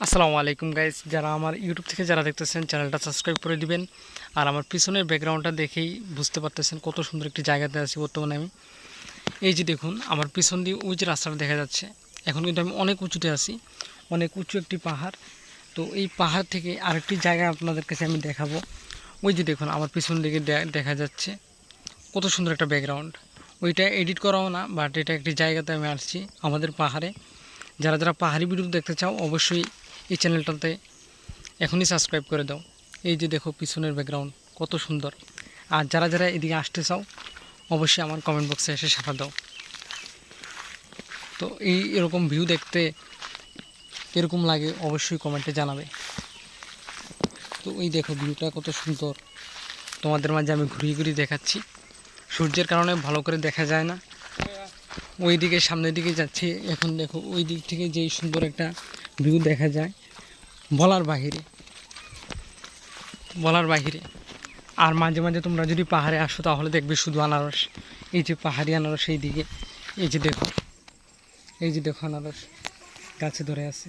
আসসালামু আলাইকুম গাইস, যারা আমার ইউটিউব থেকে যারা দেখতেছেন চ্যানেলটা সাবস্ক্রাইব করে দিবেন। আর আমার পিছনের ব্যাকগ্রাউন্ডটা দেখেই বুঝতে পারতেছেন কত সুন্দর একটি জায়গাতে আছি বর্তমানে আমি। এই যে দেখুন আমার পিছন দিয়ে ওই যে রাস্তাটা দেখা যাচ্ছে, এখন কিন্তু আমি অনেক উঁচুতে আছি, অনেক উঁচু একটি পাহাড়। তো এই পাহাড় থেকে আরেকটি জায়গা আপনাদের কাছে আমি দেখাবো। ওই যে দেখুন আমার পিছন দিকে দেখা যাচ্ছে কত সুন্দর একটা ব্যাকগ্রাউন্ড। ওইটা এডিট করাও না, বাট এটা একটি জায়গাতে আমি আসছি আমাদের পাহাড়ে। যারা যারা পাহাড়ি ভিডিও দেখতে চাও অবশ্যই এই চ্যানেলটাতে এখনই সাবস্ক্রাইব করে দাও। এই যে দেখো পিছনের ব্যাকগ্রাউন্ড কত সুন্দর। আর যারা যারা এদিকে আসতে চাও অবশ্যই আমার কমেন্ট বক্সে এসে সাড়া দাও। তো এরকম ভিউ দেখতে কীরকম লাগে অবশ্যই কমেন্টে জানাবে। তো এই দেখো ভিউটা কত সুন্দর, তোমাদের মাঝে আমি ঘুরিয়ে ঘুরিয়ে দেখাচ্ছি। সূর্যের কারণে ভালো করে দেখা যায় না, ওই দিকে সামনের দিকে যাচ্ছি। এখন দেখো ওই দিক থেকে যেই সুন্দর একটা ভিউ দেখা যায় বলার বাহিরে, বলার বাহিরে। আর মাঝে মাঝে তোমরা যদি পাহাড়ে আসো তাহলে দেখবে শুধু আনারস। এই যে পাহাড়ি আনারস এই দিকে, এই যে দেখো, এই যে দেখো আনারস গাছে ধরে আছে।